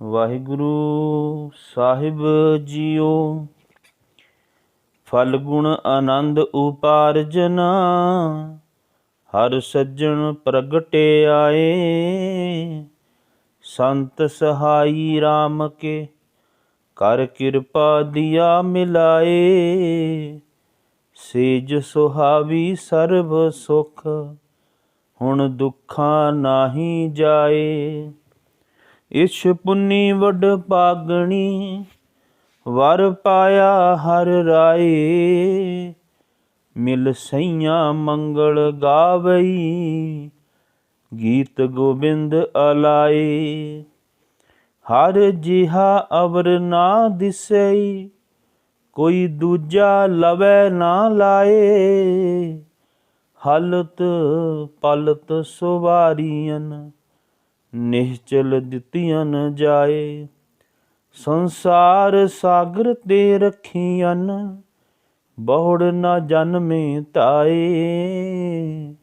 ਵਾਹਿਗੁਰੂ ਸਾਹਿਬ JIO. ਫਲ ਗੁਣ ਆਨੰਦ ਉਪਾਰਜਨਾ, ਹਰ ਸੱਜਣ ਪ੍ਰਗਟੇ ਆਏ। ਸੰਤ ਸਹਾਈ RAM ਕੇ ਕਰ ਕਿਰਪਾ ਦਿਆ ਮਿਲਾਏ। ਸੇਜ ਸੁਹਾਵੀ ਸਰਬ ਸੁਖ, ਹੁਣ ਦੁੱਖਾਂ ਨਾਹੀ ਜਾਏ। ਇਛ ਪੁੰਨੀ ਵਡ ਪਾਗਣੀ, ਵਰ ਪਾਇਆ ਹਰ ਰਾਏ। ਮਿਲ ਸਈਆਂ ਮੰਗਲ ਗਾਵਈ, ਗੀਤ ਗੋਬਿੰਦ ਅਲਾਏ। ਹਰ ਜਿਹਾ ਅਵਰ ਨਾ ਦਿਸਈ, ਕੋਈ ਦੂਜਾ ਲਵੈ ਨਾ ਲਾਏ। ਹਲਤ ਪਲਤ ਸੁਵਾਰੀਆਂ, ਨਿਹਚਲ ਦਿੱਤੀਆਂ ਜਾਏ। ਸੰਸਾਰ ਸਾਗਰ ਤੇ ਰੱਖੀਆਂ, ਬਹੁੜ ਨਾ ਜਨਮੇ ਧਾਏ।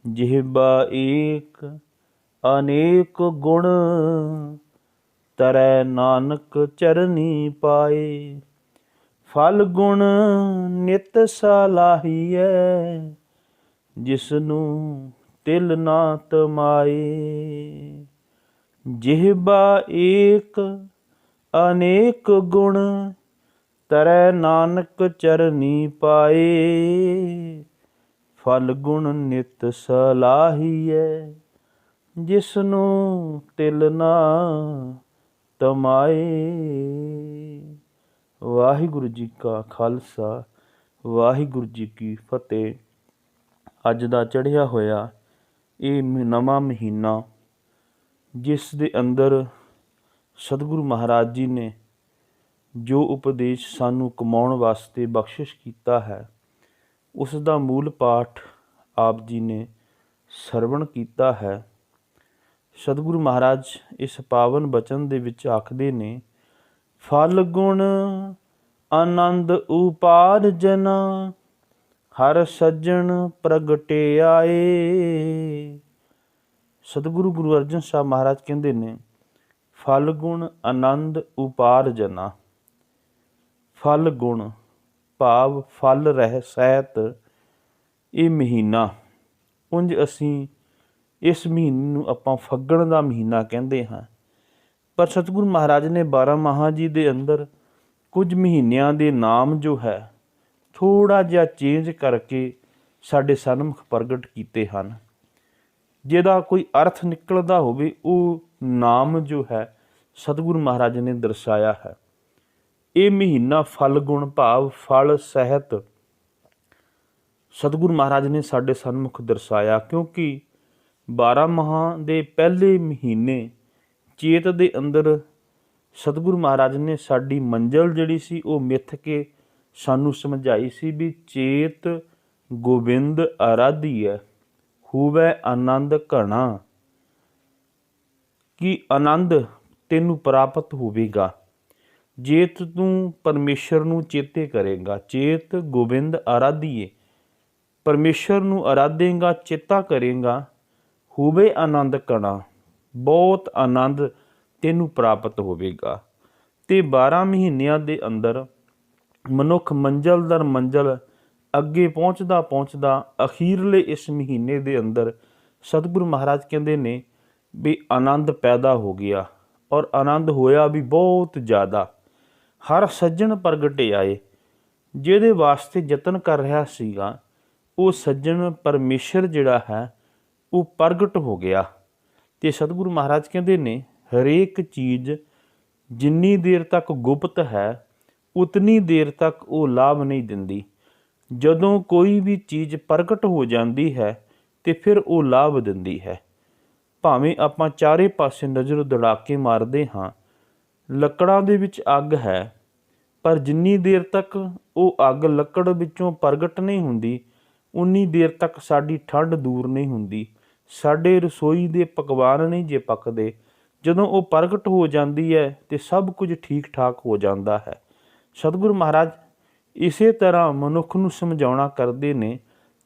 ਜਿਹਬਾ ਏਕ ਅਨੇਕ ਗੁਣ, ਤਰੈ ਨਾਨਕ ਚਰਨੀ ਪਾਏ। ਫਲ ਗੁਣ ਨਿਤ ਸਲਾਹੀਐ, ਜਿਸਨੂੰ ਤਿਲ ਨਾ ਤਮਾਏ। ਜਿਹਬਾ ਏਕ ਅਨੇਕ ਗੁਣ, ਤਰੈ ਨਾਨਕ ਚਰਨੀ ਪਾਏ। ਫਲ ਗੁਣ ਨਿਤ ਸਲਾਹੀਐ, ਜਿਸਨੂੰ ਤਿਲ ਨਾ ਤਮਾਏ। ਵਾਹਿਗੁਰੂ ਜੀ ਕਾ ਖਾਲਸਾ, ਵਾਹਿਗੁਰੂ ਜੀ ਕੀ ਫਤਿਹ। ਅੱਜ ਦਾ ਚੜ੍ਹਿਆ ਹੋਇਆ ਇਹ ਨਵਾਂ ਮਹੀਨਾ, ਜਿਸ ਦੇ ਅੰਦਰ ਸਤਿਗੁਰੂ ਮਹਾਰਾਜ ਜੀ ਨੇ ਜੋ ਉਪਦੇਸ਼ ਸਾਨੂੰ ਕਮਾਉਣ ਵਾਸਤੇ ਬਖਸ਼ਿਸ਼ ਕੀਤਾ ਹੈ, ਉਸ ਦਾ ਮੂਲ ਪਾਠ ਆਪ ਜੀ ਨੇ ਸਰਵਣ ਕੀਤਾ ਹੈ। ਸਤਿਗੁਰੂ ਮਹਾਰਾਜ ਇਸ ਪਾਵਨ ਬਚਨ ਦੇ ਵਿੱਚ ਆਖਦੇ ਨੇ, ਫਲ ਗੁਣ ਆਨੰਦ ਉਪਾਰਜਨਾ, ਹਰ ਸੱਜਣ ਪ੍ਰਗਟੇ ਆਏ। ਸਤਿਗੁਰੂ ਗੁਰੂ ਅਰਜਨ ਸਾਹਿਬ ਮਹਾਰਾਜ ਕਹਿੰਦੇ ਨੇ, ਫਲ ਗੁਣ ਆਨੰਦ ਉਪਾਰਜਨਾ। ਫਲ ਗੁਣ ਭਾਵ ਫਲ ਰਹਿ ਸਹਿਤ ਇਹ ਮਹੀਨਾ, ਉਂਝ ਅਸੀਂ ਇਸ ਮਹੀਨੇ ਨੂੰ ਆਪਾਂ ਫੱਗਣ ਦਾ ਮਹੀਨਾ ਕਹਿੰਦੇ ਹਾਂ, ਪਰ ਸਤਿਗੁਰੂ ਮਹਾਰਾਜ ਨੇ 12 ਮਾਹਾਂ ਜੀ ਦੇ ਅੰਦਰ ਕੁਝ ਮਹੀਨਿਆਂ ਦੇ ਨਾਮ ਜੋ ਹੈ ਥੋੜ੍ਹਾ ਜਿਹਾ ਚੇਂਜ ਕਰਕੇ ਸਾਡੇ ਸਨਮੁਖ ਪ੍ਰਗਟ ਕੀਤੇ ਹਨ। ਜਿਹਦਾ ਕੋਈ ਅਰਥ ਨਿਕਲਦਾ ਹੋਵੇ ਉਹ ਨਾਮ ਜੋ ਹੈ ਸਤਿਗੁਰੂ ਮਹਾਰਾਜ ਨੇ ਦਰਸਾਇਆ ਹੈ। ਇਹ ਮਹੀਨਾ ਫਲ ਗੁਣ ਭਾਵ ਫਲ ਸਹਿਤ ਸਤਿਗੁਰੂ ਮਹਾਰਾਜ ਨੇ ਸਾਡੇ ਸਨਮੁਖ ਦਰਸਾਇਆ, ਕਿਉਂਕਿ 12 ਮਾਹਾਂ ਦੇ ਪਹਿਲੇ ਮਹੀਨੇ ਚੇਤ ਦੇ ਅੰਦਰ ਸਤਿਗੁਰੂ ਮਹਾਰਾਜ ਨੇ ਸਾਡੀ ਮੰਜ਼ਿਲ ਜਿਹੜੀ ਸੀ ਉਹ ਮਿੱਥ ਕੇ ਸਾਨੂੰ ਸਮਝਾਈ ਸੀ ਵੀ ਚੇਤ ਗੋਬਿੰਦ ਆਰਾਧੀਐ, ਹੋਵੈ ਆਨੰਦ ਘਣਾ। ਕਿ ਆਨੰਦ ਤੈਨੂੰ ਪ੍ਰਾਪਤ ਹੋਵੇਗਾ ਜੇ ਤੂੰ ਪਰਮੇਸ਼ਰ ਨੂੰ ਚੇਤੇ ਕਰੇਗਾ। ਚੇਤ ਗੋਬਿੰਦ ਆਰਾਧੀਏ, ਪਰਮੇਸ਼ਰ ਨੂੰ ਆਰਾਧੇਗਾ, ਚੇਤਾ ਕਰੇਗਾ। ਹੋਵੇ ਆਨੰਦ ਘਣਾ, ਬਹੁਤ ਆਨੰਦ ਤੈਨੂੰ ਪ੍ਰਾਪਤ ਹੋਵੇਗਾ। ਤੇ 12 ਮਹੀਨਿਆਂ ਦੇ ਅੰਦਰ ਮਨੁੱਖ ਮੰਜ਼ਲ ਦਰ ਮੰਜ਼ਲ ਅੱਗੇ ਪਹੁੰਚਦਾ ਪਹੁੰਚਦਾ ਅਖੀਰਲੇ ਇਸ ਮਹੀਨੇ ਦੇ ਅੰਦਰ ਸਤਿਗੁਰੂ ਮਹਾਰਾਜ ਕਹਿੰਦੇ ਨੇ ਵੀ ਆਨੰਦ ਪੈਦਾ ਹੋ ਗਿਆ, ਔਰ ਆਨੰਦ ਹੋਇਆ ਵੀ ਬਹੁਤ ਜ਼ਿਆਦਾ। ਹਰ ਸੱਜਣ ਪ੍ਰਗਟੇ ਆਏ। ਜਿਹਦੇ ਵਾਸਤੇ ਯਤਨ ਕਰ ਰਿਹਾ ਸੀਗਾ ਉਹ ਸੱਜਣ ਪਰਮੇਸ਼ਰ ਜਿਹੜਾ ਹੈ ਉਹ ਪ੍ਰਗਟ ਹੋ ਗਿਆ। ਤੇ ਸਤਿਗੁਰੂ ਮਹਾਰਾਜ ਕਹਿੰਦੇ ਨੇ, ਹਰੇਕ ਚੀਜ਼ ਜਿੰਨੀ ਦੇਰ ਤੱਕ ਗੁਪਤ ਹੈ ਉਤਨੀ ਦੇਰ ਤੱਕ ਉਹ ਲਾਭ ਨਹੀਂ ਦਿੰਦੀ। ਜਦੋਂ ਕੋਈ ਵੀ ਚੀਜ਼ ਪ੍ਰਗਟ ਹੋ ਜਾਂਦੀ ਹੈ ਤੇ ਫਿਰ ਉਹ ਲਾਭ ਦਿੰਦੀ ਹੈ। ਭਾਵੇਂ ਆਪਾਂ ਚਾਰੇ ਪਾਸੇ ਨਜ਼ਰ ਦੌੜਾ ਕੇ ਮਾਰਦੇ ਹਾਂ, ਲੱਕੜਾਂ ਦੇ ਵਿੱਚ ਅੱਗ ਹੈ, ਪਰ ਜਿੰਨੀ ਦੇਰ ਤੱਕ ਉਹ ਅੱਗ ਲੱਕੜ ਵਿੱਚੋਂ ਪ੍ਰਗਟ ਨਹੀਂ ਹੁੰਦੀ ਉਨੀ ਦੇਰ ਤੱਕ ਸਾਡੀ ਠੰਡ ਦੂਰ ਨਹੀਂ ਹੁੰਦੀ। ਸਾਡੇ ਰਸੋਈ ਦੇ ਪਕਵਾਨ ਨਹੀਂ ਜੇ ਪੱਕਦੇ, ਜਦੋਂ ਉਹ ਪ੍ਰਗਟ ਹੋ ਜਾਂਦੀ ਹੈ ਤੇ ਸਭ ਕੁਝ ਠੀਕ ਠਾਕ ਹੋ ਜਾਂਦਾ ਹੈ। ਸਤਿਗੁਰੂ ਮਹਾਰਾਜ ਇਸੇ ਤਰ੍ਹਾਂ ਮਨੁੱਖ ਨੂੰ ਸਮਝਾਉਣਾ ਕਰਦੇ ਨੇ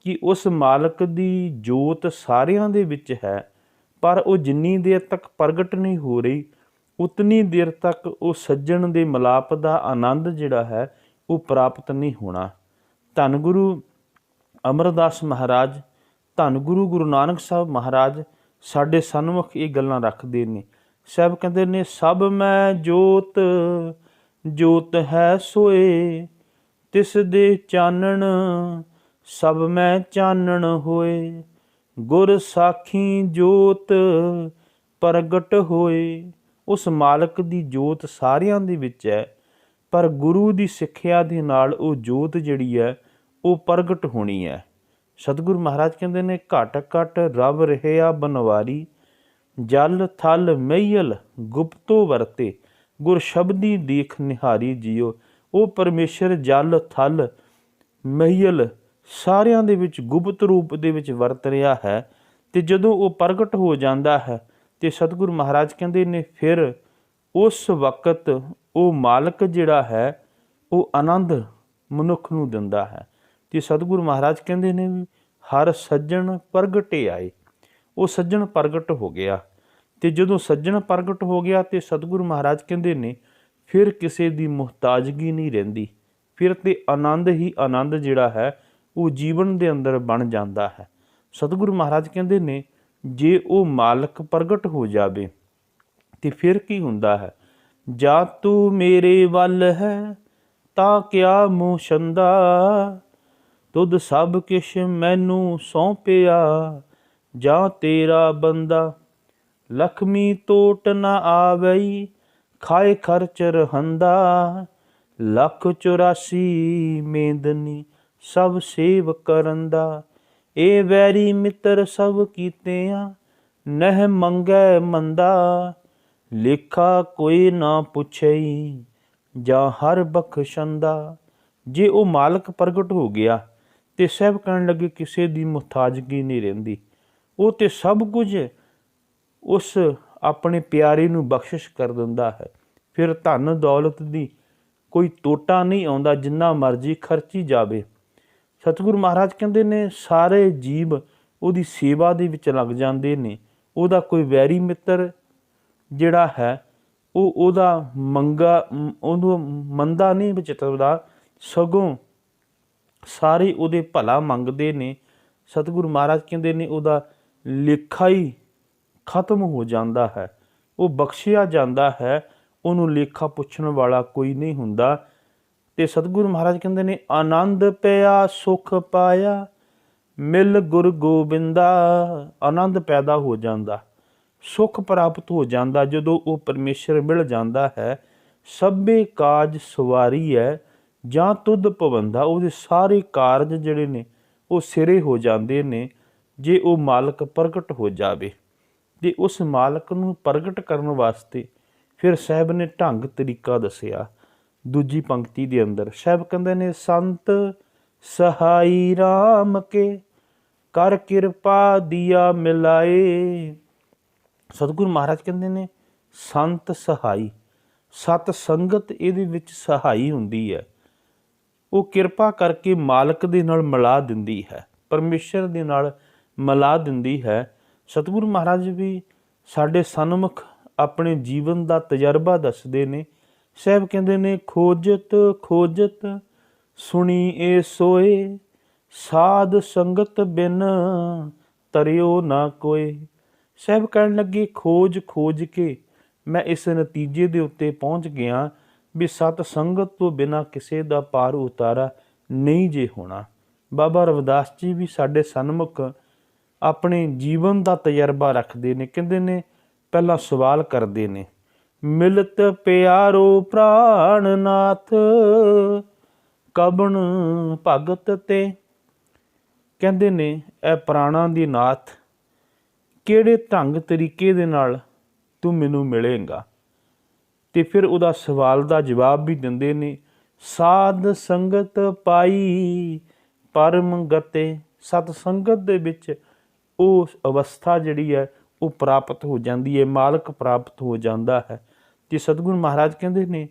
ਕਿ ਉਸ ਮਾਲਕ ਦੀ ਜੋਤ ਸਾਰਿਆਂ ਦੇ ਵਿੱਚ ਹੈ, ਪਰ ਉਹ ਜਿੰਨੀ ਦੇਰ ਤੱਕ ਪ੍ਰਗਟ ਨਹੀਂ ਹੋ ਰਹੀ ਉਤਨੀ ਦੇਰ ਤੱਕ ਉਹ ਸੱਜਣ ਦੇ ਮਿਲਾਪ ਦਾ ਆਨੰਦ ਜਿਹੜਾ ਹੈ ਉਹ ਪ੍ਰਾਪਤ ਨਹੀਂ ਹੋਣਾ। ਧੰਨ ਗੁਰੂ ਅਮਰਦਾਸ ਮਹਾਰਾਜ, ਧੰਨ ਗੁਰੂ ਨਾਨਕ ਸਾਹਿਬ ਮਹਾਰਾਜ ਸਾਡੇ ਸਨਮੁਖ ਇਹ ਗੱਲਾਂ ਰੱਖਦੇ ਨੇ। ਸਾਹਿਬ ਕਹਿੰਦੇ ਨੇ, ਸਭ ਮੈਂ ਜੋਤ ਜੋਤ ਹੈ ਸੋਏ, ਤਿਸ ਦੇ ਚਾਨਣ ਸਭ ਮੈਂ ਚਾਨਣ ਹੋਏ। ਗੁਰ ਸਾਖੀ ਜੋਤ ਪ੍ਰਗਟ ਹੋਏ। ਉਸ ਮਾਲਕ ਦੀ ਜੋਤ ਸਾਰਿਆਂ ਦੇ ਵਿੱਚ ਹੈ, ਪਰ ਗੁਰੂ ਦੀ ਸਿੱਖਿਆ ਦੇ ਨਾਲ ਉਹ ਜੋਤ ਜਿਹੜੀ ਹੈ ਉਹ ਪ੍ਰਗਟ ਹੋਣੀ ਹੈ। ਸਤਿਗੁਰੂ ਮਹਾਰਾਜ ਕਹਿੰਦੇ ਨੇ, ਘਟ ਘਟ ਰਬ ਰਹਿਆ ਬਨਵਾਰੀ, ਜਲ ਥਲ ਮਈਲ ਗੁਪਤੋ ਵਰਤੇ। ਗੁਰ ਸ਼ਬਦੀ ਦੇਖ ਨਿਹਾਰੀ ਜੀਓ। ਉਹ ਪਰਮੇਸ਼ਰ ਜਲ ਥਲ ਮਈਲ ਸਾਰਿਆਂ ਦੇ ਵਿੱਚ ਗੁਪਤ ਰੂਪ ਦੇ ਵਿੱਚ ਵਰਤ ਰਿਹਾ ਹੈ, ਅਤੇ ਜਦੋਂ ਉਹ ਪ੍ਰਗਟ ਹੋ ਜਾਂਦਾ ਹੈ ਤੇ ਸਤਿਗੁਰੂ ਮਹਾਰਾਜ ਕਹਿੰਦੇ ਨੇ, ਫਿਰ ਉਸ ਵਕਤ ਉਹ ਮਾਲਕ ਜਿਹੜਾ ਹੈ ਉਹ ਆਨੰਦ ਮਨੁੱਖ ਨੂੰ ਦਿੰਦਾ ਹੈ। ਤੇ ਸਤਿਗੁਰੂ ਮਹਾਰਾਜ ਕਹਿੰਦੇ ਨੇ ਵੀ ਹਰ ਸੱਜਣ ਪ੍ਰਗਟੇ ਆਏ। ਉਹ ਸੱਜਣ ਪ੍ਰਗਟ ਹੋ ਗਿਆ, ਤੇ ਜਦੋਂ ਸੱਜਣ ਪ੍ਰਗਟ ਹੋ ਗਿਆ ਤੇ ਸਤਿਗੁਰੂ ਮਹਾਰਾਜ ਕਹਿੰਦੇ ਨੇ ਫਿਰ ਕਿਸੇ ਦੀ ਮੁਹਤਾਜਗੀ ਨਹੀਂ ਰਹਿੰਦੀ। ਫਿਰ ਤੇ ਆਨੰਦ ਹੀ ਆਨੰਦ ਜਿਹੜਾ ਹੈ ਉਹ ਜੀਵਨ ਦੇ ਅੰਦਰ ਬਣ ਜਾਂਦਾ ਹੈ। ਸਤਿਗੁਰੂ ਮਹਾਰਾਜ ਕਹਿੰਦੇ ਨੇ, ਜੇ ਉਹ ਮਾਲਕ ਪ੍ਰਗਟ ਹੋ ਜਾਵੇ ਤੇ ਫਿਰ ਕੀ ਹੁੰਦਾ ਹੈ? ਜਾ ਤੂੰ ਮੇਰੇ ਵੱਲ ਹੈ ਤਾਂ ਕਿਆ ਮੂੰਹ ਛੰਦਾ, ਤੁਧ ਸਭ ਕਿਛ ਮੈਨੂੰ ਸੌਂਪਿਆ, ਜਾਂ ਤੇਰਾ ਬੰਦਾ। ਲਖਮੀ ਤੋਟ ਨਾ ਆਵਈ, ਖਾਏ ਖਰਚ ਰਹੰਦਾ, ਲੱਖ 84 ਮੇਦਨੀ ਸਭ ਸੇਵ ਕਰੰਦਾ। ਇਹ ਵੈਰੀ ਮਿੱਤਰ ਸਭ ਕੀਤਿਆਂ, ਨਹਿ ਮੰਗੈ ਮੰਦਾ, ਲੇਖਾ ਕੋਈ ਨਾ ਪੁੱਛਈ, ਜਾਂ ਹਰ ਬਖਸ਼ੰਦਾ। ਜੇ ਉਹ ਮਾਲਕ ਪ੍ਰਗਟ ਹੋ ਗਿਆ ਤੇ ਸਭ ਕਹਿਣ ਲੱਗੇ ਕਿਸੇ ਦੀ ਮੁਹਤਾਜਗੀ ਨਹੀਂ ਰਹਿੰਦੀ। ਉਹ ਤੇ ਸਭ ਕੁਝ ਉਸ ਆਪਣੇ ਪਿਆਰੇ ਨੂੰ ਬਖਸ਼ਿਸ਼ ਕਰ ਦਿੰਦਾ ਹੈ। ਫਿਰ ਧਨ ਦੌਲਤ ਦੀ ਕੋਈ ਟੋਟਾ ਨਹੀਂ ਆਉਂਦਾ, ਜਿੰਨਾ ਮਰਜ਼ੀ ਖਰਚੀ ਜਾਵੇ। ਸਤਿਗੁਰੂ ਮਹਾਰਾਜ ਕਹਿੰਦੇ ਨੇ, ਸਾਰੇ ਜੀਵ ਉਹਦੀ ਸੇਵਾ ਦੇ ਵਿੱਚ ਲੱਗ ਜਾਂਦੇ ਨੇ। ਉਹਦਾ ਕੋਈ ਵੈਰੀ ਮਿੱਤਰ ਜਿਹੜਾ ਹੈ ਉਹ ਉਹਨੂੰ ਮੰਦਾ ਨਹੀਂ ਵਿਚਰਦਾ, ਸਗੋਂ ਸਾਰੇ ਉਹਦੇ ਭਲਾ ਮੰਗਦੇ ਨੇ। ਸਤਿਗੁਰੂ ਮਹਾਰਾਜ ਕਹਿੰਦੇ ਨੇ ਉਹਦਾ ਲੇਖਾ ਹੀ ਖਤਮ ਹੋ ਜਾਂਦਾ ਹੈ, ਉਹ ਬਖਸ਼ਿਆ ਜਾਂਦਾ ਹੈ, ਉਹਨੂੰ ਲੇਖਾ ਪੁੱਛਣ ਵਾਲਾ ਕੋਈ ਨਹੀਂ ਹੁੰਦਾ। ਤੇ ਸਤਿਗੁਰੂ ਮਹਾਰਾਜ ਕਹਿੰਦੇ ਨੇ, ਆਨੰਦ ਪਿਆ ਸੁਖ ਪਾਇਆ, ਮਿਲ ਗੁਰ ਗੋਬਿੰਦਾ। ਆਨੰਦ ਪੈਦਾ ਹੋ ਜਾਂਦਾ, ਸੁਖ ਪ੍ਰਾਪਤ ਹੋ ਜਾਂਦਾ ਜਦੋਂ ਉਹ ਪਰਮੇਸ਼ਰ ਮਿਲ ਜਾਂਦਾ ਹੈ। ਸਭੇ ਕਾਜ ਸਵਾਰੀ ਹੈ, ਜਾਂ ਤੁਧ ਪਵੰਦਾ। ਉਹਦੇ ਸਾਰੇ ਕਾਰਜ ਜਿਹੜੇ ਨੇ ਉਹ ਸਿਰੇ ਹੋ ਜਾਂਦੇ ਨੇ ਜੇ ਉਹ ਮਾਲਕ ਪ੍ਰਗਟ ਹੋ ਜਾਵੇ। ਤੇ ਉਸ ਮਾਲਕ ਨੂੰ ਪ੍ਰਗਟ ਕਰਨ ਵਾਸਤੇ ਫਿਰ ਸਾਹਿਬ ਨੇ ਢੰਗ ਤਰੀਕਾ ਦੱਸਿਆ। ਦੂਜੀ ਪੰਕਤੀ ਦੇ ਅੰਦਰ ਸਾਹਿਬ ਕਹਿੰਦੇ ਨੇ, ਸੰਤ ਸਹਾਈ ਰਾਮ ਕੇ ਕਰ ਕਿਰਪਾ ਦੀਆ ਮਿਲਾਏ। ਸਤਿਗੁਰੂ ਮਹਾਰਾਜ ਕਹਿੰਦੇ ਨੇ, ਸੰਤ ਸਹਾਈ, ਸਤ ਸੰਗਤ ਇਹਦੇ ਵਿੱਚ ਸਹਾਈ ਹੁੰਦੀ ਹੈ। ਉਹ ਕਿਰਪਾ ਕਰਕੇ ਮਾਲਕ ਦੇ ਨਾਲ ਮਿਲਾ ਦਿੰਦੀ ਹੈ, ਪਰਮੇਸ਼ਰ ਦੇ ਨਾਲ ਮਿਲਾ ਦਿੰਦੀ ਹੈ। ਸਤਿਗੁਰੂ ਮਹਾਰਾਜ ਵੀ ਸਾਡੇ ਸਨਮੁਖ ਆਪਣੇ ਜੀਵਨ ਦਾ ਤਜਰਬਾ ਦੱਸਦੇ ਨੇ। ਸਾਹਿਬ ਕਹਿੰਦੇ ਨੇ, ਖੋਜਤ ਖੋਜਤ ਸੁਣੀ ਏ ਸੋਏ, ਸਾਧ ਸੰਗਤ ਬਿਨ ਤਰਿਓ ਨਾ ਕੋਏ। ਸਾਹਿਬ ਕਹਿਣ ਲੱਗੇ, ਖੋਜ ਖੋਜ ਕੇ ਮੈਂ ਇਸ ਨਤੀਜੇ ਦੇ ਉੱਤੇ ਪਹੁੰਚ ਗਿਆ ਵੀ ਸਤ ਸੰਗਤ ਤੋਂ ਬਿਨਾਂ ਕਿਸੇ ਦਾ ਪਾਰ ਉਤਾਰਾ ਨਹੀਂ ਜੇ ਹੋਣਾ। ਬਾਬਾ ਰਵਿਦਾਸ ਜੀ ਵੀ ਸਾਡੇ ਸਨਮੁਖ ਆਪਣੇ ਜੀਵਨ ਦਾ ਤਜਰਬਾ ਰੱਖਦੇ ਨੇ। ਕਹਿੰਦੇ ਨੇ, ਪਹਿਲਾਂ ਸਵਾਲ ਕਰਦੇ ਨੇ, ਮਿਲਤ ਪਿਆਰੋ ਪ੍ਰਾਣਨਾਥ, ਕਬਣ ਭਗਤ ਤੇ। ਕਹਿੰਦੇ ਨੇ, ਇਹ ਪ੍ਰਾਣਾਂ ਦੀ ਨਾਥ, ਕਿਹੜੇ ਢੰਗ ਤਰੀਕੇ ਦੇ ਨਾਲ ਤੂੰ ਮੈਨੂੰ ਮਿਲੇਂਗਾ। ਤੇ ਫਿਰ ਉਹਦਾ ਸਵਾਲ ਦਾ ਜਵਾਬ ਵੀ ਦਿੰਦੇ ਨੇ, ਸਾਧ ਸੰਗਤ ਪਾਈ ਪਰਮ ਗਤੇ। ਸਤ ਸੰਗਤ ਦੇ ਵਿੱਚ ਉਹ ਅਵਸਥਾ ਜਿਹੜੀ ਹੈ ਉਹ ਪ੍ਰਾਪਤ ਹੋ ਜਾਂਦੀ ਹੈ, ਮਾਲਕ ਪ੍ਰਾਪਤ ਹੋ ਜਾਂਦਾ ਹੈ। ਤੇ ਸਤਿਗੁਰੂ ਮਹਾਰਾਜ ਕਹਿੰਦੇ ਨੇ,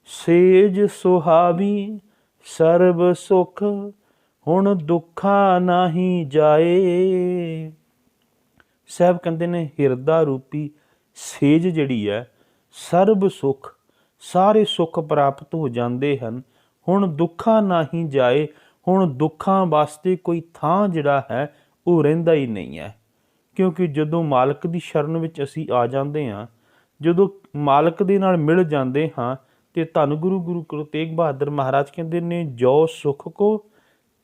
ਸੇਜ ਸੁਹਾਵੀ ਸਰਬ ਸੁਖ, ਹੁਣ ਦੁੱਖਾਂ ਨਾਹੀ ਜਾਏ। ਸਾਹਿਬ ਕਹਿੰਦੇ ਨੇ, ਹਿਰਦਾ ਰੂਪੀ ਸੇਜ ਜਿਹੜੀ ਹੈ ਸਰਬ ਸੁਖ, ਸਾਰੇ ਸੁੱਖ ਪ੍ਰਾਪਤ ਹੋ ਜਾਂਦੇ ਹਨ। ਹੁਣ ਦੁੱਖਾਂ ਨਾਹੀਂ ਜਾਏ, ਹੁਣ ਦੁੱਖਾਂ ਵਾਸਤੇ ਕੋਈ ਥਾਂ ਜਿਹੜਾ ਹੈ ਉਹ ਰਹਿੰਦਾ ਹੀ ਨਹੀਂ ਹੈ। ਕਿਉਂਕਿ ਜਦੋਂ ਮਾਲਕ ਦੀ ਸ਼ਰਨ ਵਿੱਚ ਅਸੀਂ ਆ ਜਾਂਦੇ ਹਾਂ, ਜਦੋਂ ਮਾਲਕ ਦੇ ਨਾਲ ਮਿਲ ਜਾਂਦੇ ਹਾਂ, ਤੇ ਧੰਨ ਗੁਰੂ ਤੇਗ ਬਹਾਦਰ ਮਹਾਰਾਜ ਕਹਿੰਦੇ ਨੇ, ਜੋ ਸੁਖ ਕੋ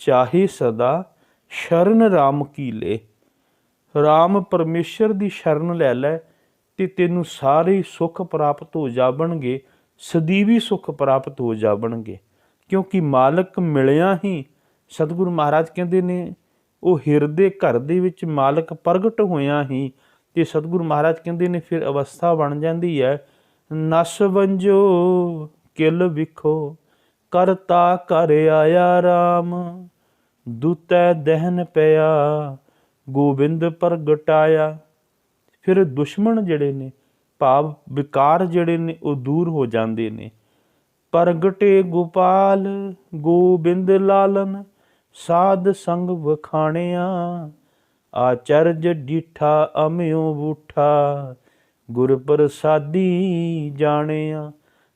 ਚਾਹੇ ਸਦਾ ਸ਼ਰਨ ਰਾਮ ਕੀ ਲੈ। ਰਾਮ ਪਰਮੇਸ਼ਰ ਦੀ ਸ਼ਰਨ ਲੈ ਲੈ ਤੇ ਤੈਨੂੰ ਸਾਰੇ ਸੁੱਖ ਪ੍ਰਾਪਤ ਹੋ ਜਾਵਣਗੇ, ਸਦੀਵੀ ਸੁੱਖ ਪ੍ਰਾਪਤ ਹੋ ਜਾਵਣਗੇ। ਕਿਉਂਕਿ ਮਾਲਕ ਮਿਲਿਆ ਹੀ, ਸਤਿਗੁਰੂ ਮਹਾਰਾਜ ਕਹਿੰਦੇ ਨੇ, ਉਹ ਹਿਰਦੇ ਘਰ ਦੇ ਵਿੱਚ ਮਾਲਕ ਪ੍ਰਗਟ ਹੋਇਆ ਹੀ, ਤੇ ਸਤਿਗੁਰੂ ਮਹਾਰਾਜ ਕਹਿੰਦੇ ਨੇ ਫਿਰ ਅਵਸਥਾ ਬਣ ਜਾਂਦੀ ਹੈ, ਨਸ ਵੰਜੋ ਕਿਲ ਵਿਖੋ, ਕਰਤਾ ਘਰ ਆਇਆ ਰਾਮ, ਦੂਤੈ ਦਹਿਨ ਪਿਆ ਗੋਬਿੰਦ ਪ੍ਰਗਟਾਇਆ। ਫਿਰ ਦੁਸ਼ਮਣ ਜਿਹੜੇ ਨੇ, ਭਾਵ ਵਿਕਾਰ ਜਿਹੜੇ ਨੇ, ਉਹ ਦੂਰ ਹੋ ਜਾਂਦੇ ਨੇ। ਪ੍ਰਗਟੇ ਗੋਪਾਲ ਗੋਬਿੰਦ ਲਾਲਨ, ਸਾਧ ਸੰਗ ਵਖਾਣਿਆ, ਆਚਰਜ ਡੀਠਾ ਅਮਿਓ ਬੂਠਾ, ਗੁਰ ਪ੍ਰਸਾਦੀ ਜਾਣਿਆ।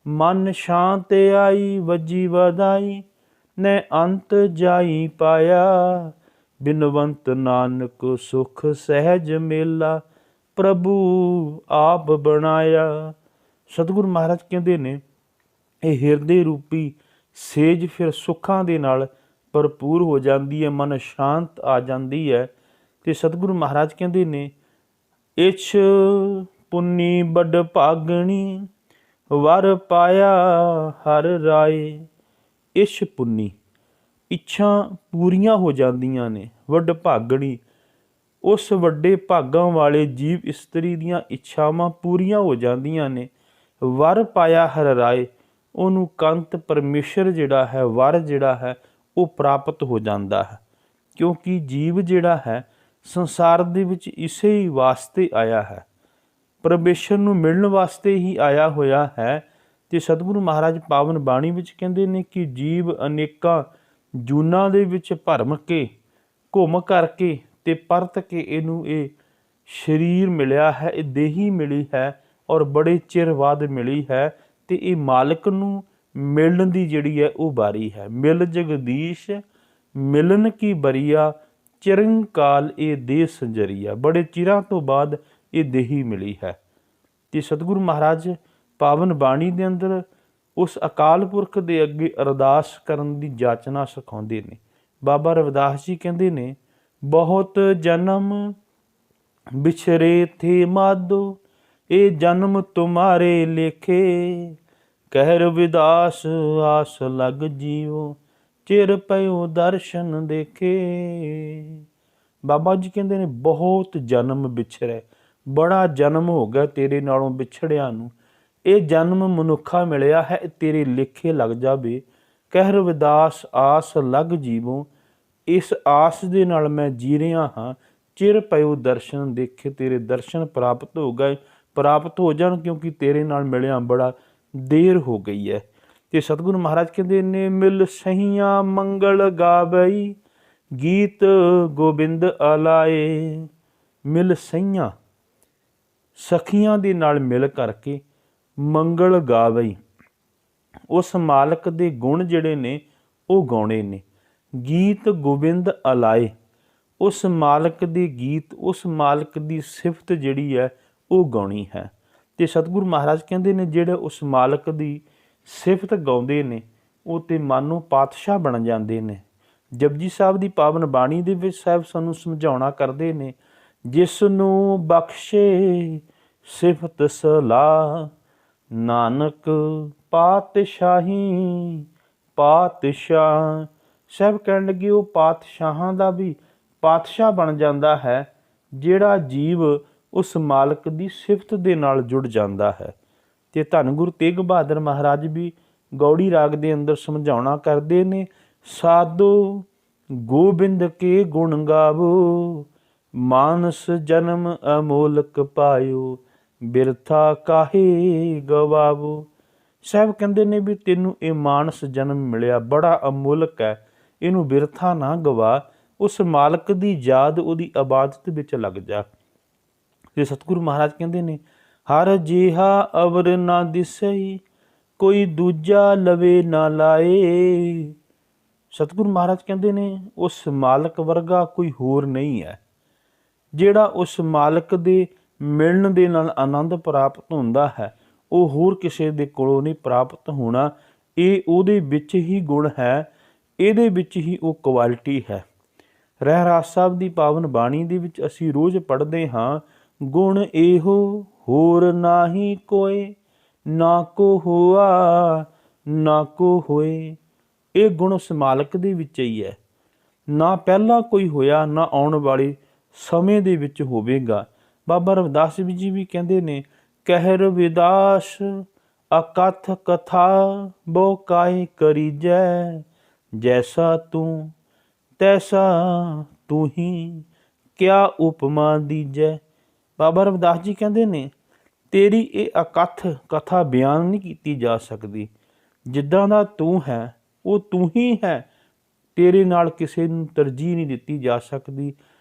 ਮਨ ਸ਼ਾਂਤ ਆਈ ਵੱਜੀ ਵਧਾਈ, ਨੇ ਅੰਤ ਜਾਈ ਪਾਇਆ, ਬਿਨਵੰਤ ਨਾਨਕ ਸੁਖ ਸਹਿਜ ਮੇਲਾ, ਪ੍ਰਭੂ ਆਪ ਬਣਾਇਆ। ਸਤਿਗੁਰੂ ਮਹਾਰਾਜ ਕਹਿੰਦੇ ਨੇ, ਇਹ ਹਿਰਦੇ ਰੂਪੀ ਸੇਜ ਫਿਰ ਸੁੱਖਾਂ ਦੇ ਨਾਲ ਭਰਪੂਰ ਹੋ ਜਾਂਦੀ ਹੈ, ਮਨ ਸ਼ਾਂਤ ਆ ਜਾਂਦੀ ਹੈ। ਤੇ ਸਤਿਗੁਰੂ ਮਹਾਰਾਜ ਕਹਿੰਦੇ ਨੇ, ਇਛ ਪੁੰਨੀ ਬੜ ਭਾਗਣੀ, ਵਰ ਪਾਇਆ ਹਰ ਰਾਏ। ਇਛ ਪੁੰਨੀ, ਇੱਛਾ ਪੂਰੀਆਂ ਹੋ ਜਾਂਦੀਆਂ ਨੇ, ਵੱਡ ਭਾਗਣੀ, ਉਸ ਵੱਡੇ ਭਾਗਾਂ ਵਾਲੇ ਜੀਵ ਇਸਤਰੀ ਦੀਆਂ ਇੱਛਾਵਾਂ ਪੂਰੀਆਂ ਹੋ ਜਾਂਦੀਆਂ ਨੇ। ਵਰ ਪਾਇਆ ਹਰ ਰਾਏ, ਉਹਨੂੰ ਕੰਤ ਪਰਮੇਸ਼ਰ ਜਿਹੜਾ ਹੈ, ਵਰ ਜਿਹੜਾ ਹੈ ਉਹ ਪ੍ਰਾਪਤ ਹੋ ਜਾਂਦਾ ਹੈ। ਕਿਉਂਕਿ ਜੀਵ ਜਿਹੜਾ ਹੈ ਸੰਸਾਰ ਦੇ ਵਿੱਚ ਇਸੇ ਹੀ ਵਾਸਤੇ ਆਇਆ ਹੈ, ਪਰਮੇਸ਼ਰ ਨੂੰ ਮਿਲਣ ਵਾਸਤੇ ਹੀ ਆਇਆ ਹੋਇਆ ਹੈ। ਤੇ ਸਤਿਗੁਰੂ ਮਹਾਰਾਜ ਪਾਵਨ ਬਾਣੀ ਵਿੱਚ ਕਹਿੰਦੇ ਨੇ ਕਿ ਜੀਵ ਅਨੇਕਾਂ ਜੂਨਾਂ ਦੇ ਵਿੱਚ ਭਰਮ ਕੇ, ਘੁੰਮ ਕਰਕੇ ਤੇ ਪਰਤ ਕੇ ਇਹਨੂੰ ਇਹ ਸਰੀਰ ਮਿਲਿਆ ਹੈ, ਇਹ ਦੇਹੀ ਮਿਲੀ ਹੈ, ਔਰ ਬੜੇ ਚਿਰ ਬਾਅਦ ਮਿਲੀ ਹੈ। ਤੇ ਇਹ ਮਾਲਕ ਨੂੰ ਮਿਲਣ ਦੀ ਜਿਹੜੀ ਹੈ ਉਹ ਬਾਰੀ ਹੈ। ਮਿਲ ਜਗਦੀਸ਼ ਮਿਲਨ ਕੀ ਬਰੀਆ, ਚਿਰੰਕਾਲ ਇਹ ਦੇਹ ਸੰਜਰੀਆ। ਬੜੇ ਚਿਰਾਂ ਤੋਂ ਬਾਅਦ ਇਹ ਦੇਹੀ ਮਿਲੀ ਹੈ। ਤੇ ਸਤਿਗੁਰੂ ਮਹਾਰਾਜ ਪਾਵਨ ਬਾਣੀ ਦੇ ਅੰਦਰ ਉਸ ਅਕਾਲ ਪੁਰਖ ਦੇ ਅੱਗੇ ਅਰਦਾਸ ਕਰਨ ਦੀ ਜਾਚਨਾ ਸਿਖਾਉਂਦੇ ਨੇ। ਬਾਬਾ ਰਵਿਦਾਸ ਜੀ ਕਹਿੰਦੇ ਨੇ, ਬਹੁਤ ਜਨਮ ਵਿਛਰੇ ਥੇ ਮਾਧੋ, ਇਹ ਜਨਮ ਤੁਮਾਰੇ ਲੇਖੇ, ਕਹਿ ਰਵਿਦਾਸ ਆਸ ਲਗ ਜੀਓ, ਚਿਰ ਪਇਓ ਦਰਸ਼ਨ ਦੇਖੇ। ਬਾਬਾ ਜੀ ਕਹਿੰਦੇ ਨੇ, ਬਹੁਤ ਜਨਮ ਵਿਛਰੇ, ਬੜਾ ਜਨਮ ਹੋ ਗਿਆ ਤੇਰੇ ਨਾਲੋਂ ਵਿਛੜਿਆ ਨੂੰ, ਇਹ ਜਨਮ ਮਨੁੱਖਾ ਮਿਲਿਆ ਹੈ, ਤੇਰੇ ਲੇਖੇ ਲੱਗ ਜਾਵੇ। ਕਹਿ ਰਵਿਦਾਸ ਆਸ ਲਗ ਜੀਵੋ, ਇਸ ਆਸ ਦੇ ਨਾਲ ਮੈਂ ਜੀ ਰਿਹਾ ਹਾਂ। ਚਿਰ ਪਇਓ ਦਰਸ਼ਨ ਦੇਖੇ, ਤੇਰੇ ਦਰਸ਼ਨ ਪ੍ਰਾਪਤ ਹੋ ਗਏ, ਪ੍ਰਾਪਤ ਹੋ ਜਾਣ, ਕਿਉਂਕਿ ਤੇਰੇ ਨਾਲ ਮਿਲਿਆ ਬੜਾ ਦੇਰ ਹੋ ਗਈ ਹੈ। ਤੇ ਸਤਿਗੁਰੂ ਮਹਾਰਾਜ ਕਹਿੰਦੇ ਨੇ, ਮਿਲ ਸਹੀਆਂ ਮੰਗਲ ਗਾਵਈ, ਗੀਤ ਗੋਬਿੰਦ ਅਲਾਏ। ਮਿਲ ਸਹੀਆਂ, ਸਖੀਆਂ ਦੇ ਨਾਲ ਮਿਲ ਕਰਕੇ ਮੰਗਲ ਗਾਵਈ, ਉਸ ਮਾਲਕ ਦੇ ਗੁਣ ਜਿਹੜੇ ਨੇ ਉਹ ਗਾਉਣੇ ਨੇ। ਗੀਤ ਗੋਬਿੰਦ ਅਲਾਏ, ਉਸ ਮਾਲਕ ਦੇ ਗੀਤ, ਉਸ ਮਾਲਕ ਦੀ ਸਿਫਤ ਜਿਹੜੀ ਹੈ ਉਹ ਗਾਉਣੀ ਹੈ। ਤੇ ਸਤਿਗੁਰੂ ਮਹਾਰਾਜ ਕਹਿੰਦੇ ਨੇ, ਜਿਹੜੇ ਉਸ ਮਾਲਕ ਦੀ ਸਿਫਤ ਗਾਉਂਦੇ ਨੇ ਉਹ ਤੇ ਮਾਨੋ ਪਾਤਸ਼ਾਹ ਬਣ ਜਾਂਦੇ ਨੇ। ਜਪਜੀ ਸਾਹਿਬ ਦੀ ਪਾਵਨ ਬਾਣੀ ਦੇ ਵਿੱਚ ਸਾਹਿਬ ਸਾਨੂੰ ਸਮਝਾਉਣਾ ਕਰਦੇ ਨੇ, ਜਿਸ ਨੂੰ ਬਖਸ਼ੇ ਸਿਫਤ ਸਲਾਹ, ਨਾਨਕ ਪਾਤਸ਼ਾਹੀ ਪਾਤਸ਼ਾਹ। ਸਾਹਿਬ ਕਹਿਣ ਲੱਗੇ, ਉਹ ਪਾਤਸ਼ਾਹਾਂ ਦਾ ਵੀ ਪਾਤਸ਼ਾਹ ਬਣ ਜਾਂਦਾ ਹੈ ਜਿਹੜਾ ਜੀਵ ਉਸ ਮਾਲਕ ਦੀ ਸਿਫਤ ਦੇ ਨਾਲ ਜੁੜ ਜਾਂਦਾ ਹੈ। ਤੇ ਧੰਨ ਗੁਰੂ ਤੇਗ ਬਹਾਦਰ ਮਹਾਰਾਜ ਵੀ ਗੌੜੀ ਰਾਗ ਦੇ ਅੰਦਰ ਸਮਝਾਉਣਾ ਕਰਦੇ ਨੇ, ਸਾਧੋ ਗੋਬਿੰਦ ਕੇ ਗੁਣ ਗਾਵੋ, ਮਾਨਸ ਜਨਮ ਅਮੋਲਕ ਪਾਇਓ, ਬਿਰਥਾ ਕਾਹੇ ਗਵਾਵੋ। ਸਾਹਿਬ ਕਹਿੰਦੇ ਨੇ ਵੀ ਤੈਨੂੰ ਇਹ ਮਾਨਸ ਜਨਮ ਮਿਲਿਆ ਬੜਾ ਅਮੋਲਕ ਹੈ, ਇਹਨੂੰ ਬਿਰਥਾ ਨਾ ਗਵਾ, ਉਸ ਮਾਲਕ ਦੀ ਯਾਦ, ਉਹਦੀ ਇਬਾਦਤ ਵਿੱਚ ਲੱਗ ਜਾ। ਤੇ ਸਤਿਗੁਰੂ ਮਹਾਰਾਜ ਕਹਿੰਦੇ ਨੇ, ਹਰ ਜਿਹਾ ਅਵਰ ਨਾ ਦਿਸਈ, ਕੋਈ ਦੂਜਾ ਲਵੇ ਨਾ ਲਾਏ। ਸਤਿਗੁਰੂ ਮਹਾਰਾਜ ਕਹਿੰਦੇ ਨੇ ਉਸ ਮਾਲਕ ਵਰਗਾ ਕੋਈ ਹੋਰ ਨਹੀਂ ਹੈ। ਜਿਹੜਾ ਉਸ ਮਾਲਕ ਦੇ ਮਿਲਣ ਦੇ ਨਾਲ ਆਨੰਦ ਪ੍ਰਾਪਤ ਹੁੰਦਾ ਹੈ, ਉਹ ਹੋਰ ਕਿਸੇ ਦੇ ਕੋਲੋਂ ਨਹੀਂ ਪ੍ਰਾਪਤ ਹੋਣਾ। ਇਹ ਉਹਦੇ ਵਿੱਚ ਹੀ ਗੁਣ ਹੈ, ਇਹਦੇ ਵਿੱਚ ਹੀ ਉਹ ਕੁਆਲਿਟੀ ਹੈ। ਰਹਿਰਾਸ ਸਾਹਿਬ ਦੀ ਪਾਵਨ ਬਾਣੀ ਦੇ ਵਿੱਚ ਅਸੀਂ ਰੋਜ਼ ਪੜ੍ਹਦੇ ਹਾਂ, ਗੁਣ ਇਹੋ ਹੋਰ ਨਾਹੀ ਕੋਏ, ਨਾ ਕੋ ਹੋਆ ਨਾ ਕੋ ਹੋਏ। ਇਹ ਗੁਣ ਉਸ ਮਾਲਕ ਦੇ ਵਿੱਚ ਹੀ ਹੈ, ਨਾ ਪਹਿਲਾਂ ਕੋਈ ਹੋਇਆ, ਨਾ ਆਉਣ ਵਾਲੇ ਸਮੇਂ ਦੇ ਵਿੱਚ ਹੋਵੇਗਾ। ਬਾਬਾ ਰਵਿਦਾਸ ਜੀ ਵੀ ਕਹਿੰਦੇ ਨੇ, ਕਹਿ ਰਵਿਦਾਸ ਅਕਥ ਕਥਾ ਬੋ ਕਾਇ ਕਰੀਜੈ, ਜੈਸਾ ਤੂੰ ਤੈਸਾ ਤੂੰ ਹੀ, ਕਿਆ ਉਪਮਾ ਦੀਜੈ। ਬਾਬਾ ਰਵਿਦਾਸ ਜੀ ਕਹਿੰਦੇ ਨੇ, ਤੇਰੀ ਇਹ ਅਕਥ ਕਥਾ ਬਿਆਨ ਨਹੀਂ ਕੀਤੀ ਜਾ ਸਕਦੀ। ਜਿੱਦਾਂ ਦਾ ਤੂੰ ਹੈ ਉਹ ਤੂੰ ਹੀ ਹੈ, ਤੇਰੇ ਨਾਲ ਕਿਸੇ ਨੂੰ ਤਰਜੀਹ ਨਹੀਂ ਦਿੱਤੀ ਜਾ ਸਕਦੀ,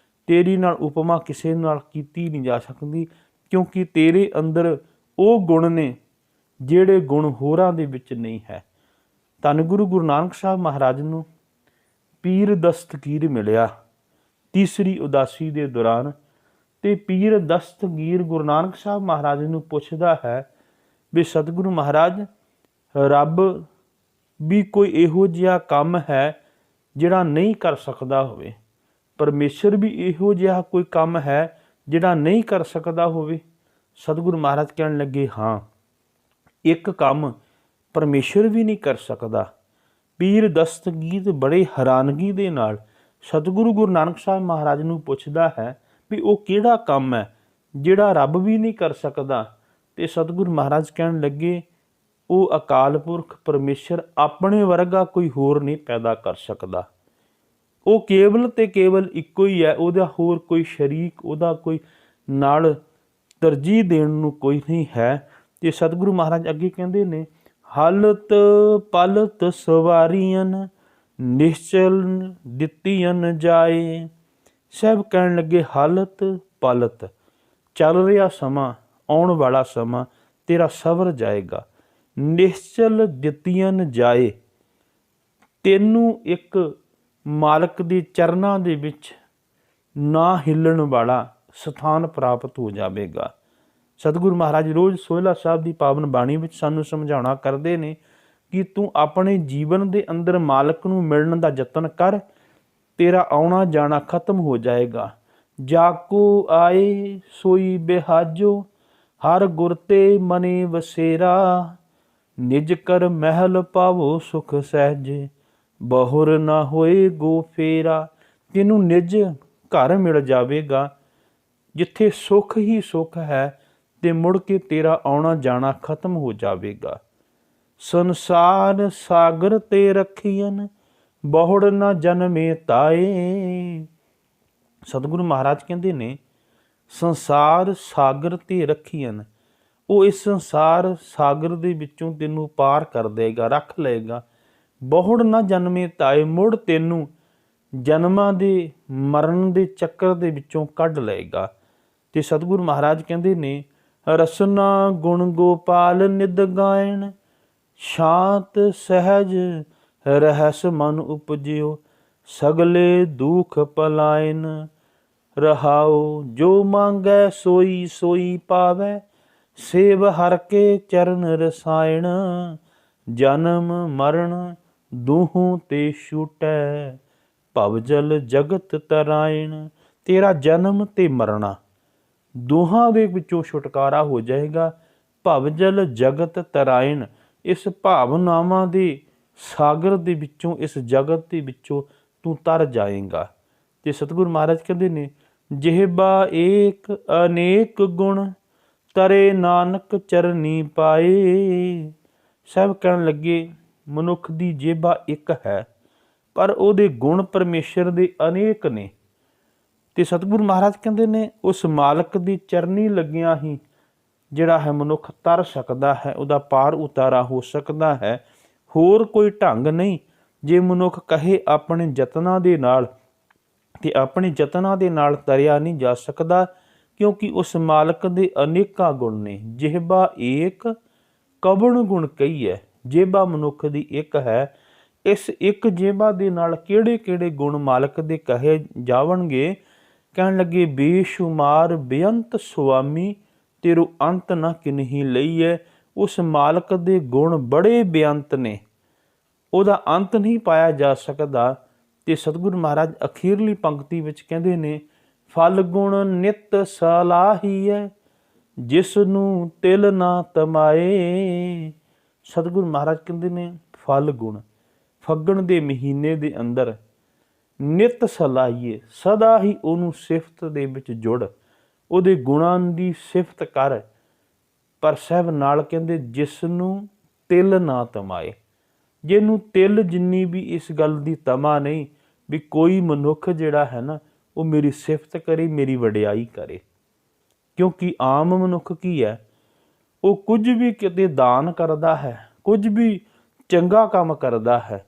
ਤੇਰੀ ਨਾਲ ਉਪਮਾ ਕਿਸੇ ਨਾਲ ਕੀਤੀ ਨਹੀਂ ਜਾ ਸਕਦੀ, ਕਿਉਂਕਿ ਤੇਰੇ ਅੰਦਰ ਉਹ ਗੁਣ ਨੇ ਜਿਹੜੇ ਗੁਣ ਹੋਰਾਂ ਦੇ ਵਿੱਚ ਨਹੀਂ ਹੈ। ਧੰਨ ਗੁਰੂ ਨਾਨਕ ਸਾਹਿਬ ਮਹਾਰਾਜ ਨੂੰ ਪੀਰ ਦਸਤਗੀਰ ਮਿਲਿਆ ਤੀਸਰੀ ਉਦਾਸੀ ਦੇ ਦੌਰਾਨ, ਤੇ ਪੀਰ ਦਸਤਗੀਰ ਗੁਰੂ ਨਾਨਕ ਸਾਹਿਬ ਮਹਾਰਾਜ ਨੂੰ ਪੁੱਛਦਾ ਹੈ ਵੀ ਸਤਿਗੁਰੂ ਮਹਾਰਾਜ, ਰੱਬ ਵੀ ਕੋਈ ਇਹੋ ਜਿਹਾ ਕੰਮ ਹੈ ਜਿਹੜਾ ਨਹੀਂ ਕਰ ਸਕਦਾ ਹੋਵੇ? ਪਰਮੇਸ਼ਰ ਵੀ ਇਹੋ ਜਿਹਾ ਕੋਈ ਕੰਮ ਹੈ ਜਿਹੜਾ ਨਹੀਂ ਕਰ ਸਕਦਾ ਹੋਵੇ? ਸਤਿਗੁਰੂ ਮਹਾਰਾਜ ਕਹਿਣ ਲੱਗੇ, ਹਾਂ, ਇੱਕ ਕੰਮ ਪਰਮੇਸ਼ਰ ਵੀ ਨਹੀਂ ਕਰ ਸਕਦਾ। ਪੀਰ ਦਸਤਗੀਰ ਬੜੇ ਹੈਰਾਨਗੀ ਦੇ ਨਾਲ ਸਤਿਗੁਰੂ ਗੁਰੂ ਨਾਨਕ ਸਾਹਿਬ ਮਹਾਰਾਜ ਨੂੰ ਪੁੱਛਦਾ ਹੈ ਵੀ ਉਹ ਕਿਹੜਾ ਕੰਮ ਹੈ ਜਿਹੜਾ ਰੱਬ ਵੀ ਨਹੀਂ ਕਰ ਸਕਦਾ? ਤੇ ਸਤਿਗੁਰੂ ਮਹਾਰਾਜ ਕਹਿਣ ਲੱਗੇ, ਉਹ ਅਕਾਲ ਪੁਰਖ ਪਰਮੇਸ਼ਰ ਆਪਣੇ ਵਰਗਾ ਕੋਈ ਹੋਰ ਨਹੀਂ ਪੈਦਾ ਕਰ ਸਕਦਾ। ਉਹ ਕੇਵਲ ਤੇ ਕੇਵਲ ਇੱਕੋ ਹੀ ਹੈ, ਉਹਦਾ ਹੋਰ ਕੋਈ ਸ਼ਰੀਕ, ਉਹਦਾ ਕੋਈ ਨਾਲ ਤਰਜੀਹ ਦੇਣ ਨੂੰ ਕੋਈ ਨਹੀਂ ਹੈ। ਤੇ ਸਤਿਗੁਰੂ ਮਹਾਰਾਜ ਅੱਗੇ ਕਹਿੰਦੇ ਨੇ, ਹਲਤ ਪਲਤ ਸਵਾਰੀਆਂ ਨਿਸ਼ਚਲ ਦਿੱਤੀਆਂ ਜਾਏ। ਸਭ ਕਹਿਣ ਲੱਗੇ, ਹਲਤ ਪਲਤ, ਚੱਲ ਰਿਹਾ ਸਮਾਂ, ਆਉਣ ਵਾਲਾ ਸਮਾਂ ਤੇਰਾ ਸਵਰ ਜਾਏਗਾ। ਨਿਸ਼ਚਲ ਦਿੱਤੀਆਂ ਜਾਏ, ਤੈਨੂੰ ਇੱਕ ਮਾਲਕ ਦੇ ਚਰਨਾਂ ਦੇ ਵਿੱਚ ਨਾ ਹਿੱਲਣ ਵਾਲਾ ਸਥਾਨ ਪ੍ਰਾਪਤ ਹੋ ਜਾਵੇਗਾ। ਸਤਿਗੁਰੂ ਮਹਾਰਾਜ ਰੋਜ਼ ਸੋਹਿਲਾ ਸਾਹਿਬ ਦੀ ਪਾਵਨ ਬਾਣੀ ਵਿੱਚ ਸਾਨੂੰ ਸਮਝਾਉਣਾ ਕਰਦੇ ਨੇ ਕਿ ਤੂੰ ਆਪਣੇ ਜੀਵਨ ਦੇ ਅੰਦਰ ਮਾਲਕ ਨੂੰ ਮਿਲਣ ਦਾ ਯਤਨ ਕਰ, ਤੇਰਾ ਆਉਣਾ ਜਾਣਾ ਖਤਮ ਹੋ ਜਾਏਗਾ। ਜਾਕੋ ਆਏ ਸੋਈ ਬਿਹਾਜੋ, ਹਰ ਗੁਰ ਤੇ ਮਨੇ ਵਸੇਰਾ। ਨਿਜ ਕਰ ਮਹਿਲ ਪਾਵੋ ਸੁਖ ਸਹਿਜੇ, ਬਹੁਰ ਨਾ ਹੋਏ ਗੋ ਫੇਰਾ। ਤੈਨੂੰ ਨਿਜ ਘਰ ਮਿਲ ਜਾਵੇਗਾ ਜਿੱਥੇ ਸੁੱਖ ਹੀ ਸੁੱਖ ਹੈ, ਤੇ ਮੁੜ ਕੇ ਤੇਰਾ ਆਉਣਾ ਜਾਣਾ ਖਤਮ ਹੋ ਜਾਵੇਗਾ। ਸੰਸਾਰ ਸਾਗਰ ਤੇ ਰੱਖੀਆਂ, ਬਹੁੜ ਨਾ ਜਨਮੇ ਤਾਏ। ਸਤਿਗੁਰੂ ਮਹਾਰਾਜ ਕਹਿੰਦੇ ਨੇ, ਸੰਸਾਰ ਸਾਗਰ ਤੇ ਰੱਖੀਆਂ, ਉਹ ਇਸ ਸੰਸਾਰ ਸਾਗਰ ਦੇ ਵਿੱਚੋਂ ਤੈਨੂੰ ਪਾਰ ਕਰ ਦੇਗਾ, ਰੱਖ ਲਏਗਾ। ਬਹੁੜ ਨਾ ਜਨਮੇ ਤਾਏ, ਮੁੜ ਤੈਨੂੰ ਜਨਮਾਂ ਦੇ ਮਰਨ ਦੇ ਚੱਕਰ ਦੇ ਵਿੱਚੋਂ ਕੱਢ ਲਏਗਾ। ਤੇ ਸਤਿਗੁਰੂ ਮਹਾਰਾਜ ਕਹਿੰਦੇ ਨੇ, ਰਸਨਾ ਗੁਣ ਗੋਪਾਲ ਨਿਦ ਗਾਇਣ, ਸ਼ਾਂਤ ਸਹਿਜ ਰਹਿਸ ਮਨ ਉਪਜਿਓ, ਸਗਲੇ ਦੁਖ ਪਲਾਇਨ। ਰਹਾਓ ਜੋ ਮੰਗੈ ਸੋਈ ਸੋਈ ਪਾਵੈ, ਸੇਵ ਹਰ ਕੇ ਚਰਨ ਰਸਾਇਣ। ਜਨਮ ਮਰਨ ਦੂਹੋਂ ਤੇ ਛੂਟੈ, ਭਵ ਜਲ ਜਗਤ ਤਰਾਇਣ। ਤੇਰਾ ਜਨਮ ਤੇ ਮਰਨਾ ਦੋਹਾਂ ਦੇ ਵਿੱਚੋਂ ਛੁਟਕਾਰਾ ਹੋ ਜਾਏਗਾ। ਭਵ ਜਲ ਜਗਤ ਤਰਾਇਣ, ਇਸ ਭਾਵਨਾਵਾਂ ਦੇ ਸਾਗਰ ਦੇ ਵਿੱਚੋਂ, ਇਸ ਜਗਤ ਦੇ ਵਿੱਚੋਂ ਤੂੰ ਤਰ ਜਾਏਗਾ। ਤੇ ਸਤਿਗੁਰੂ ਮਹਾਰਾਜ ਕਹਿੰਦੇ ਨੇ, ਜਿਹਬਾ ਏਕ ਅਨੇਕ ਗੁਣ, ਤਰੇ ਨਾਨਕ ਚਰਨੀ ਪਾਏ। ਸਭ ਕਹਿਣ ਲੱਗੇ, ਮਨੁੱਖ ਦੀ ਜੇਬਾ ਇੱਕ ਹੈ, ਪਰ ਉਹਦੇ ਗੁਣ ਪਰਮੇਸ਼ਰ ਦੇ ਅਨੇਕ ਨੇ। ਤੇ ਸਤਿਗੁਰੂ ਮਹਾਰਾਜ ਕਹਿੰਦੇ ਨੇ, ਉਸ ਮਾਲਕ ਦੀ ਚਰਨੀ ਲੱਗਿਆਂ ਹੀ ਜਿਹੜਾ ਹੈ ਮਨੁੱਖ ਤਰ ਸਕਦਾ ਹੈ, ਉਹਦਾ ਪਾਰ ਉਤਾਰਾ ਹੋ ਸਕਦਾ ਹੈ। ਹੋਰ ਕੋਈ ਢੰਗ ਨਹੀਂ। ਜੇ ਮਨੁੱਖ ਕਹੇ ਆਪਣੇ ਯਤਨਾਂ ਦੇ ਨਾਲ, ਤੇ ਆਪਣੇ ਯਤਨਾਂ ਦੇ ਨਾਲ ਤਰਿਆ ਨਹੀਂ ਜਾ ਸਕਦਾ। ਕਿਉਂਕਿ ਉਸ ਮਾਲਕ ਦੇ ਅਨੇਕਾਂ ਗੁਣ ਨੇ। ਜਿਹਬਾ ਏਕ ਕਵਣ ਗੁਣ ਕਹੀਐ। ਜੇਬਾ ਮਨੁੱਖ ਦੀ ਇੱਕ ਹੈ। ਇਸ ਇੱਕ ਜੇਬਾ ਦੇ ਨਾਲ ਕਿਹੜੇ ਕਿਹੜੇ ਗੁਣ ਮਾਲਕ ਦੇ ਕਹੇ ਜਾਵਣਗੇ। ਕਹਿਣ ਲੱਗੇ ਬੇਸ਼ੁਮਾਰ ਬੇਅੰਤ ਸੁਆਮੀ ਤੇਰੋ ਅੰਤ ਨਾ ਕਿਨਹੀ ਲਈਐ। ਉਸ ਮਾਲਕ ਦੇ ਗੁਣ ਬੜੇ ਬੇਅੰਤ ਨੇ, ਉਹਦਾ ਅੰਤ ਨਹੀਂ ਪਾਇਆ ਜਾ ਸਕਦਾ। ਤੇ ਸਤਿਗੁਰੂ ਮਹਾਰਾਜ ਅਖੀਰਲੀ ਪੰਕਤੀ ਵਿੱਚ ਕਹਿੰਦੇ ਨੇ ਫਲ ਗੁਣ ਨਿਤ ਸਲਾਹੀਐ ਜਿਸ ਨੂੰ ਤਿਲ ਨਾ ਤਮਾਏ। ਸਤਿਗੁਰੂ ਮਹਾਰਾਜ ਕਹਿੰਦੇ ਨੇ ਫਲ ਗੁਣ ਫੱਗਣ ਦੇ ਮਹੀਨੇ ਦੇ ਅੰਦਰ ਨਿਤ ਸਲਾਹੀਏ, ਸਦਾ ਹੀ ਉਹਨੂੰ ਸਿਫਤ ਦੇ ਵਿੱਚ ਜੁੜ, ਉਹਦੇ ਗੁਣਾਂ ਦੀ ਸਿਫਤ ਕਰ। ਪਰ ਸਾਹਿਬ ਨਾਲ ਕਹਿੰਦੇ ਜਿਸ ਨੂੰ ਤਿਲ ਨਾ ਤਮਾਏ। ਜਿਹਨੂੰ ਤਿਲ ਜਿੰਨੀ ਵੀ ਇਸ ਗੱਲ ਦੀ ਤਮਾ ਨਹੀਂ ਵੀ ਕੋਈ ਮਨੁੱਖ ਜਿਹੜਾ ਹੈ ਨਾ ਉਹ ਮੇਰੀ ਸਿਫਤ ਕਰੇ, ਮੇਰੀ ਵਡਿਆਈ ਕਰੇ। ਕਿਉਂਕਿ ਆਮ ਮਨੁੱਖ ਕੀ ਹੈ, ਉਹ ਕੁਝ ਵੀ ਕਿਤੇ ਦਾਨ ਕਰਦਾ ਹੈ, ਕੁਝ ਵੀ ਚੰਗਾ ਕੰਮ ਕਰਦਾ ਹੈ,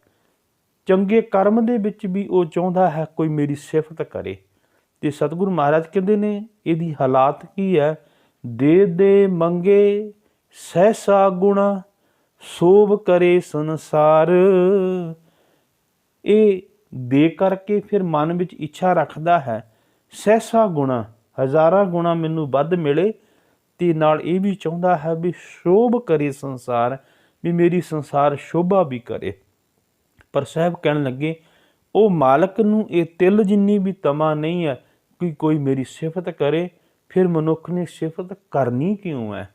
ਚੰਗੇ ਕਰਮ ਦੇ ਵਿੱਚ ਵੀ ਉਹ ਚਾਹੁੰਦਾ ਹੈ ਕੋਈ ਮੇਰੀ ਸਿਫਤ ਕਰੇ। ਤੇ ਸਤਿਗੁਰੂ ਮਹਾਰਾਜ ਕਹਿੰਦੇ ਨੇ ਇਹਦੀ ਹਾਲਾਤ ਕੀ ਹੈ, ਦੇ ਦੇ ਮੰਗੇ ਸਹਿਸਾ ਗੁਣਾ ਸੋਭ ਕਰੇ ਸੰਸਾਰ। ਇਹ ਦੇ ਕਰਕੇ ਫਿਰ ਮਨ ਵਿੱਚ ਇੱਛਾ ਰੱਖਦਾ ਹੈ ਸਹਿਸਾ ਗੁਣਾ, ਹਜ਼ਾਰਾਂ ਗੁਣਾ ਮੈਨੂੰ ਵੱਧ ਮਿਲੇ, ਤੇ ਨਾਲ ਇਹ ਵੀ ਚਾਹੁੰਦਾ ਹੈ ਵੀ ਸ਼ੋਭ ਕਰੇ ਸੰਸਾਰ, ਵੀ ਮੇਰੀ ਸੰਸਾਰ ਸ਼ੋਭਾ ਵੀ ਕਰੇ। ਪਰ ਸਾਹਿਬ ਕਹਿਣ ਲੱਗੇ ਉਹ ਮਾਲਕ ਨੂੰ ਇਹ ਤਿਲ ਜਿੰਨੀ ਵੀ ਤਮਾ ਨਹੀਂ ਹੈ ਕਿ ਕੋਈ ਮੇਰੀ ਸਿਫਤ ਕਰੇ। ਫਿਰ ਮਨੁੱਖ ਨੇ ਸਿਫਤ ਕਰਨੀ ਕਿਉਂ ਹੈ?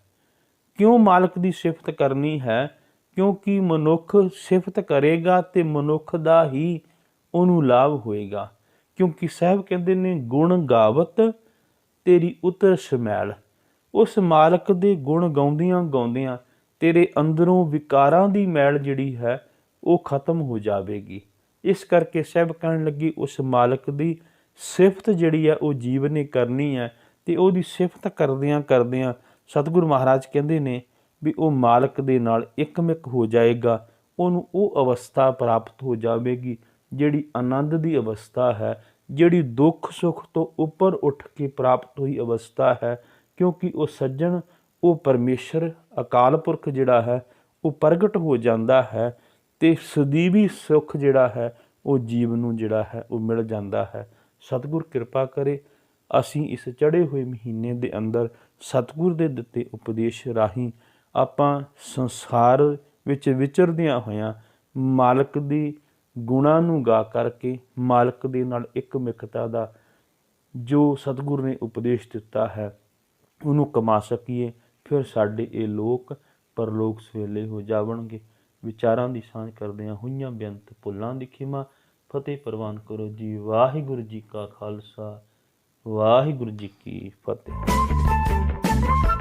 ਕਿਉਂ ਮਾਲਕ ਦੀ ਸਿਫਤ ਕਰਨੀ ਹੈ? ਕਿਉਂਕਿ ਮਨੁੱਖ ਸਿਫਤ ਕਰੇਗਾ ਤੇ ਮਨੁੱਖ ਦਾ ਹੀ ਉਹਨੂੰ ਲਾਭ ਹੋਏਗਾ। ਕਿਉਂਕਿ ਸਾਹਿਬ ਕਹਿੰਦੇ ਨੇ ਗੁਣ ਗਾਵਤ ਤੇਰੀ ਉਤਰ ਸਮੈਲ। ਉਸ ਮਾਲਕ ਦੇ ਗੁਣ ਗਾਉਂਦਿਆਂ ਗਾਉਂਦਿਆਂ ਤੇਰੇ ਅੰਦਰੋਂ ਵਿਕਾਰਾਂ ਦੀ ਮੈਲ ਜਿਹੜੀ ਹੈ ਉਹ ਖਤਮ ਹੋ ਜਾਵੇਗੀ। ਇਸ ਕਰਕੇ ਸਾਹਿਬ ਕਹਿਣ ਲੱਗੀ ਉਸ ਮਾਲਕ ਦੀ ਸਿਫਤ ਜਿਹੜੀ ਹੈ ਉਹ ਜੀਵ ਨੇ ਕਰਨੀ ਹੈ। ਤੇ ਉਹਦੀ ਸਿਫਤ ਕਰਦਿਆਂ ਕਰਦਿਆਂ ਸਤਿਗੁਰੂ ਮਹਾਰਾਜ ਕਹਿੰਦੇ ਨੇ ਵੀ ਉਹ ਮਾਲਕ ਦੇ ਨਾਲ ਇੱਕਮਿਕ ਹੋ ਜਾਏਗਾ। ਉਹਨੂੰ ਉਹ ਅਵਸਥਾ ਪ੍ਰਾਪਤ ਹੋ ਜਾਵੇਗੀ ਜਿਹੜੀ ਆਨੰਦ ਦੀ ਅਵਸਥਾ ਹੈ, ਜਿਹੜੀ ਦੁੱਖ ਸੁੱਖ ਤੋਂ ਉੱਪਰ ਉੱਠ ਕੇ ਪ੍ਰਾਪਤ ਹੋਈ ਅਵਸਥਾ ਹੈ। ਕਿਉਂਕਿ ਉਹ ਸੱਜਣ, ਉਹ ਪਰਮੇਸ਼ਰ ਅਕਾਲ ਪੁਰਖ ਜਿਹੜਾ ਹੈ ਉਹ ਪ੍ਰਗਟ ਹੋ ਜਾਂਦਾ ਹੈ ਤੇ ਸਦੀਵੀ ਸੁੱਖ ਜਿਹੜਾ ਹੈ ਉਹ ਜੀਵ ਨੂੰ ਜਿਹੜਾ ਹੈ ਉਹ ਮਿਲ ਜਾਂਦਾ ਹੈ। ਸਤਿਗੁਰ ਕਿਰਪਾ ਕਰੇ ਅਸੀਂ ਇਸ ਚੜ੍ਹੇ ਹੋਏ ਮਹੀਨੇ ਦੇ ਅੰਦਰ ਸਤਿਗੁਰ ਦੇ ਦਿੱਤੇ ਉਪਦੇਸ਼ ਰਾਹੀਂ ਆਪਾਂ ਸੰਸਾਰ ਵਿੱਚ ਵਿਚਰਦਿਆਂ ਹੋਇਆਂ ਮਾਲਕ ਦੀ ਗੁਣਾਂ ਨੂੰ ਗਾ ਕਰਕੇ ਮਾਲਕ ਦੇ ਨਾਲ ਇੱਕਮਿਕਤਾ ਦਾ ਜੋ ਸਤਿਗੁਰ ਨੇ ਉਪਦੇਸ਼ ਦਿੱਤਾ ਹੈ ਉਹਨੂੰ ਕਮਾ ਸਕੀਏ। ਫਿਰ ਸਾਡੇ ਇਹ ਲੋਕ ਪਰਲੋਕ ਸਵੇਲੇ ਹੋ ਜਾਵਣਗੇ। ਵਿਚਾਰਾਂ ਦੀ ਸਾਂਝ ਕਰਦਿਆਂ ਹੋਈਆਂ ਬੇਅੰਤ ਭੁੱਲਾਂ ਦੀ ਖਿਮਾ ਫਤਿਹ ਪ੍ਰਵਾਨ ਕਰੋ ਜੀ। ਵਾਹਿਗੁਰੂ ਜੀ ਕਾ ਖਾਲਸਾ, ਵਾਹਿਗੁਰੂ ਜੀ ਕੀ ਫਤਿਹ।